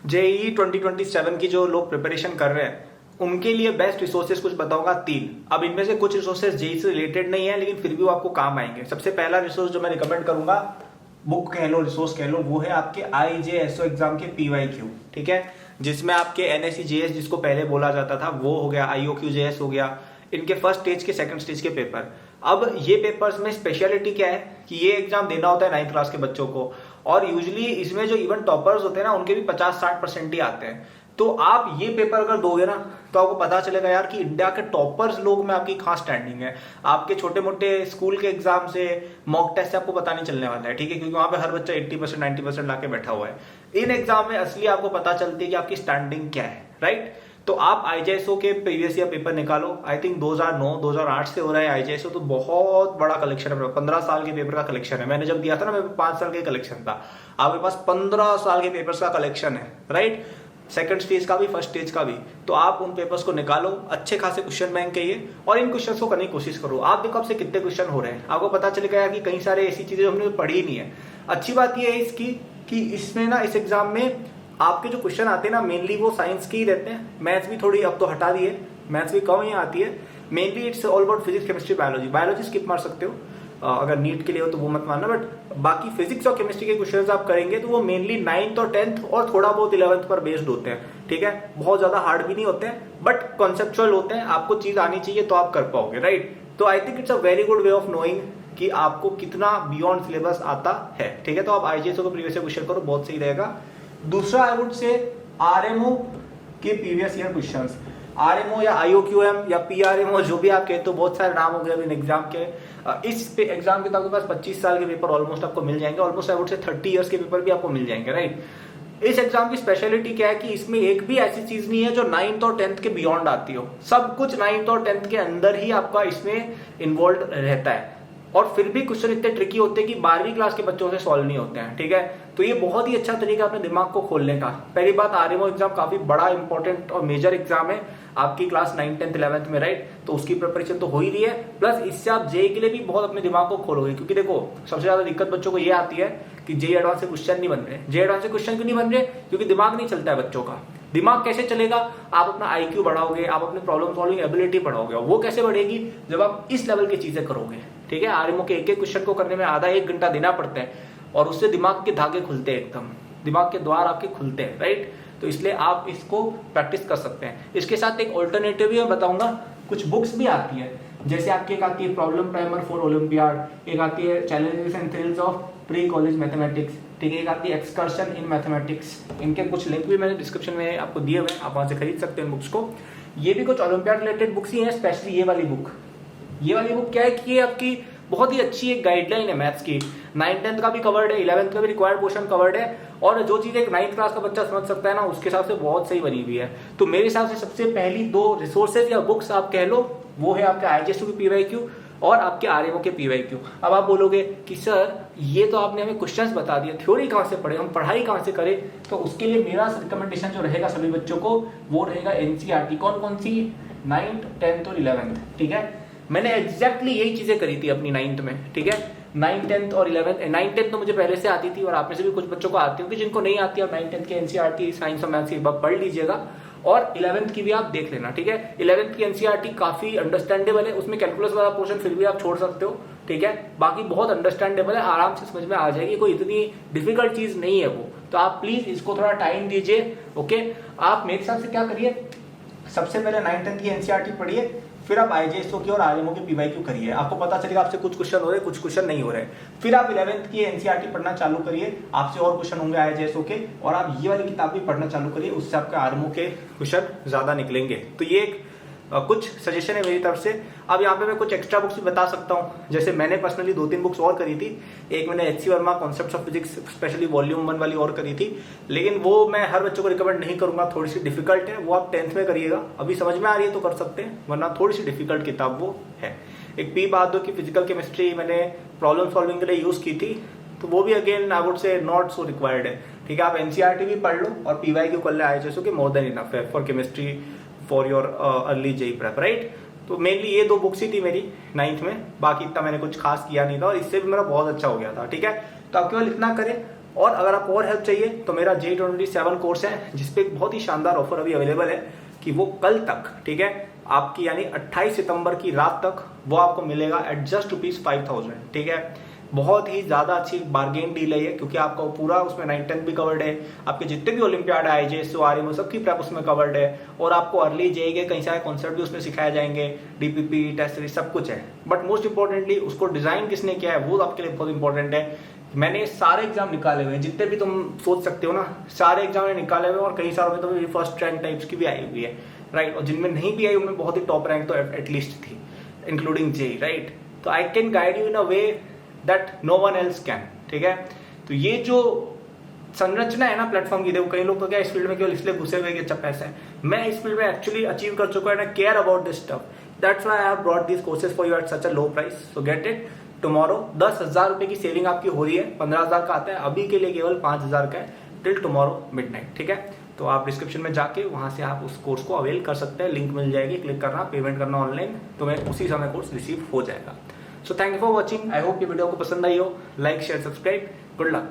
JEE 2027 की जो लोग प्रिपरेशन कर रहे हैं उनके लिए बेस्ट रिसोर्सेज कुछ बताऊंगा 3। अब इनमें से कुछ रिसोर्सेज जेईई से रिलेटेड नहीं है, लेकिन फिर भी वो आपको काम आएंगे। सबसे पहला रिसोर्स जो मैं रिकमेंड करूंगा, बुक कह लो, रिसोर्स कह लो, वो है आपके आईजेएसओ एग्जाम के पीवाईक्यू। ठीक है, जिसमें आपके एनएससीजेएस जिसको पहले बोला जाता था वो हो गया, आईओक्यूजेएस हो गया, इनके फर्स्ट स्टेज के सेकंड स्टेज के पेपर। अब ये पेपर्स में स्पेशलिटी क्या है कि ये एग्जाम देना होता है 9th क्लास के बच्चों को, और यूजुअली इसमें जो इवन टॉपर्स होते हैं ना उनके भी 50-60% ही आते हैं। तो आप ये पेपर अगर दोगे ना तो आपको पता चलेगा यार कि इंडिया के टॉपर्स लोग में आपकी कहाँ स्टैंडिंग है। आपके छोटे मोटे स्कूल के एग्जाम से, मॉक टेस्ट से आपको पता नहीं चलने वाला है। ठीक है, क्योंकि वहां पे हर बच्चा 80% 90% लाके बैठा हुआ है। इन एग्जाम में असली आपको पता चलती है कि आपकी स्टैंडिंग क्या है, राइट। तो आप आईजेएसओ के प्रीवियस ईयर पेपर निकालो। आई थिंक 2009-2008 से हो रहा है आईजेएसओ, तो बहुत बड़ा कलेक्शन है, 15 साल के पेपर का कलेक्शन है। मैंने जब दिया था ना, मेरे 5 साल का कलेक्शन था, आपके पास 15 साल के पेपर्स का कलेक्शन है, राइट। सेकंड स्टेज का भी, फर्स्ट स्टेज का भी। तो आप उन पेपर्स को निकालो, अच्छे खासे क्वेश्चन बैंक है ये, और इन क्वेश्चंस को करने की कोशिश करो। आप देखो आपसे कितने क्वेश्चन हो रहे हैं, आपको पता चलेगा यार कि कई सारे ऐसी चीजें हमने पढ़ी नहीं है। अच्छी बात ये है इसकी कि इसमें ना, इस एग्जाम में आपके जो क्वेश्चन आते हैं ना, मेनली वो साइंस के ही रहते हैं। मैथ्स भी थोड़ी अब तो हटा दिए, मैथ्स भी कम ही आती है। Mainly it's all about physics, chemistry, biology. Biology skip मार सकते हो अगर नीट के लिए हो तो वो मत मानना, बट बाकी फिजिक्स और केमिस्ट्री के क्वेश्चंस आप करेंगे तो वो मेनली 9th और 10th और थोड़ा बहुत 11th पर बेस्ड होते हैं। ठीक है, बहुत ज्यादा हार्ड भी नहीं होते हैं, बट कॉन्सेप्चुअल होते हैं। आपको चीज आनी चाहिए तो आप कर पाओगे, राइट। तो I think it's a very good way of knowing कि आपको कितना बियॉन्ड सिलेबस आता है। ठीक है, तो आप आईजेएसओ को प्रीवियस ईयर क्वेश्चन करो, बहुत सही रहेगा। दूसरा आई वुड से आरएमओ के प्रीवियस ईयर क्वेश्चंस। आरएमओ या आईओक्यूएम या पीआरएमओ, जो भी आप कहते हो, बहुत सारे नाम हो गए इन एग्जाम के। इस एग्जाम के तो आपके पास 25 साल के पेपर ऑलमोस्ट आपको मिल जाएंगे, almost I would say 30 years के पेपर भी आपको मिल जाएंगे, राइट। इस एग्जाम की स्पेशलिटी क्या है कि इसमें एक भी ऐसी चीज नहीं है जो 9th और 10th के बियॉन्ड आती हो। सब कुछ 9th और 10th के अंदर ही आपका इसमें इन्वॉल्व रहता है, और फिर भी क्वेश्चन इतने ट्रिकी होते हैं कि 12वीं क्लास के बच्चों से सॉल्व नहीं होते हैं। ठीक है, तो ये बहुत ही अच्छा तरीका अपने दिमाग को खोलने का। पहली बात, आरएमओ एग्जाम काफी बड़ा इंपॉर्टेंट और मेजर एग्जाम है आपकी क्लास 9th 10th 11th में, राइट। तो उसकी प्रिपरेशन तो हो ही रही है, प्लस इससे आप जेई के लिए भी बहुत अपने दिमाग को खोलोगे। क्योंकि देखो, सबसे ज्यादा दिक्कत बच्चों को ये आती है कि जेई एडवांस से क्वेश्चन नहीं बन रहे। जेई एडवांस से क्वेश्चन क्यों नहीं बन रहे? क्योंकि दिमाग नहीं चलता है बच्चों का। दिमाग कैसे चलेगा? आप अपना आईक्यू बढ़ाओगे, आप अपने प्रॉब्लम सॉल्विंग एबिलिटी बढ़ाओगे, वो कैसे बढ़ेगी? जब आप इस लेवल की चीजें करोगे। ठीक है, आरएमओ के एक एक क्वेश्चन को करने में आधा 1 घंटा देना पड़ता है, और उससे दिमाग के धागे खुलते हैं, एकदम दिमाग के द्वार आपके खुलते हैं, राइट। तो इसलिए आप इसको प्रैक्टिस कर सकते हैं। इसके साथ एक ऑल्टरनेटिव भी मैं बताऊंगा, कुछ बुक्स भी आती है, जैसे आपकी एक आती है प्रॉब्लम प्राइमर फॉर ओलंपियाड, एक आती है challenges and thrills of pre college mathematics, ठीक है, एक आती है एक्सकर्शन इन मैथमेटिक्स। इनके कुछ लिंक भी मैंने डिस्क्रिप्शन में आपको दिए हुए हैं, आप वहां से खरीद सकते हैं बुक्स को। ये भी कुछ ओलंपियाड रिलेटेड बुक्स ही हैं, स्पेशली ये वाली बुक। ये वाली बुक क्या है कि ये आपकी बहुत ही अच्छी एक गाइडलाइन है मैथ्स की। 9th 10th का भी कवर्ड है, 11th का भी रिक्वायर्ड पोर्शन कवर्ड है, और जो चीज एक 9th क्लास का बच्चा समझ सकता है ना, उसके हिसाब से बहुत सही बनी हुई है। तो मेरे हिसाब से सबसे पहली 2 रिसोर्सेज या बुक्स आप कह लो, वो है आपके आईजेएसओ की पीवाईक्यू और आपके आरएमओ के पीवाईक्यू। अब आप बोलोगे कि सर ये तो आपने हमें क्वेश्चंस बता दिए, थ्योरी कहाँ से पढ़े, हम पढ़ाई कहाँ से करें? तो उसके लिए मेरा रिकमेंडेशन जो रहेगा सभी बच्चों को, वो रहेगा एनसीईआरटी। कौन कौन सी? 9th 10th और 11th। ठीक है, मैंने एग्जैक्टली यही चीजें करी थी अपनी 9th में। ठीक है, 9th 10th और 11th। 9th 10th तो मुझे पहले से आती थी, और आप में से भी कुछ बच्चों को आती होगी। जिनको नहीं आती है, 9th 10th की एनसीईआरटी साइंस और मैथ्स एक बार पढ़ लीजिएगा, और 11th की भी आप देख लेना। ठीक है, 11th की एनसीईआरटी काफी अंडरस्टैंडेबल है, उसमें कैलकुलस वाला पोर्शन फिर भी आप छोड़ सकते हो। ठीक है, बाकी बहुत अंडरस्टैंडेबल है, आराम से समझ में आ जाएगी, कोई इतनी डिफिकल्ट चीज नहीं है वो। तो आप प्लीज इसको थोड़ा टाइम दीजिए। ओके, आप मेरे हिसाब से क्या करिए, सबसे पहले 9th 10th की एनसीईआरटी पढ़िए, फिर आप आईजेएसओ की और आरएमओ की पीवाईक्यू करिए। आपको पता चलेगा आपसे कुछ क्वेश्चन हो रहे हैं, कुछ क्वेश्चन नहीं हो रहे। फिर आप 11th की एनसीईआरटी पढ़ना चालू करिए, आपसे और क्वेश्चन होंगे आईजेएसओ के, और आप ये वाली किताब भी पढ़ना चालू करिए, उससे आपके आरएमओ के क्वेश्चन ज्यादा निकलेंगे। तो ये एक कुछ सजेशन है मेरी तरफ से। अब यहाँ पे मैं कुछ एक्स्ट्रा बुक्स भी बता सकता हूँ, जैसे मैंने पर्सनली 2-3 बुक्स और करी थी। एक मैंने HC Verma concepts of physics specially volume 1 वाली और करी थी, लेकिन वो मैं हर बच्चों को रिकमेंड नहीं करूंगा, थोड़ी सी डिफिकल्ट है। वो आप 10th में करिएगा, अभी समझ में आ रही है तो कर सकते हैं, वरना थोड़ी सी डिफिकल्ट किताब वो है। एक पी बहादुर की फिजिकल केमिस्ट्री मैंने प्रॉब्लम सॉल्विंग के लिए यूज की थी, तो वो भी again I would say not so required है। ठीक है, आप एनसीईआरटी भी पढ़ लो और पीवाईक्यू कर ले आईजेएसओ के, मोर देन इनफ है for chemistry for your early JEE prep, right. तो मेनली ये 2 बुक्स ही थी मेरी 9th में, बाकी इतना मैंने कुछ खास किया नहीं था, और इससे भी मेरा बहुत अच्छा हो गया था। ठीक है, तो आप केवल इतना करें, और अगर आपको और हेल्प चाहिए तो मेरा J27 कोर्स है जिसपे एक बहुत ही शानदार ऑफर अभी अवेलेबल है कि वो कल तक, ठीक है, आपकी यानी 28 सितंबर की रात तक वो आपको मिलेगा एट जस्ट ₹5,000, ठीक है। बहुत ही ज्यादा अच्छी बार्गेन डील है ये, क्योंकि आपका पूरा उसमें 9-10 भी कवर्ड है, आपके जितने भी ओलंपियाड है, IJS, RMO सबकी प्रेप उसमें कवर्ड है, और आपको अर्ली JEE के कई सारे कॉन्सेप्ट भी उसमें सिखाए जाएंगे, DPP टेस्ट सीरीज सब कुछ है। बट मोस्ट इंपॉर्टेंटली उसको डिजाइन किसने किया है वो आपके लिए बहुत इंपॉर्टेंट है। मैंने सारे एग्जाम निकाले हुए हैं, जितने भी तुम सोच सकते हो ना, सारे एग्जाम मैंने निकाले हुए हैं, और कई सारों में तो मेरी फर्स्ट रैंक टाइप्स की भी आई हुई है, राइट। और जिनमें नहीं भी आई उनमें बहुत ही टॉप रैंक तो एटलीस्ट थी, इंक्लूडिंग JEE, राइट। तो I can guide you in a way that no one else can, ठीक है। तो ये जो संरचना है ना प्लेटफॉर्म की, देखो कई लोग तो क्या इस फील्ड में केवल इसलिए घुसे हुए कि अच्छा पैसा है, मैं इस फील्ड में एक्चुअली अचीव कर चुका है, and I care about this stuff, that's why I have brought this courses for you at such a low price, so get it tomorrow. 10,000 रुपए की सेविंग आपकी हो रही है, 15,000 का आता है, अभी के लिए केवल 5,000 का है टिल टुमारो मिडनाइट, ठीक है। तो आप डिस्क्रिप्शन में जाके वहां से आप उस कोर्स को अवेल कर सकते हैं, लिंक मिल जाएगी, क्लिक करना, पेमेंट करना ऑनलाइन, तुम्हें उसी समय कोर्स रिसीव हो जाएगा। So thank you for watching, I hope ये वीडियो को पसंद आई हो। Like share subscribe, good luck.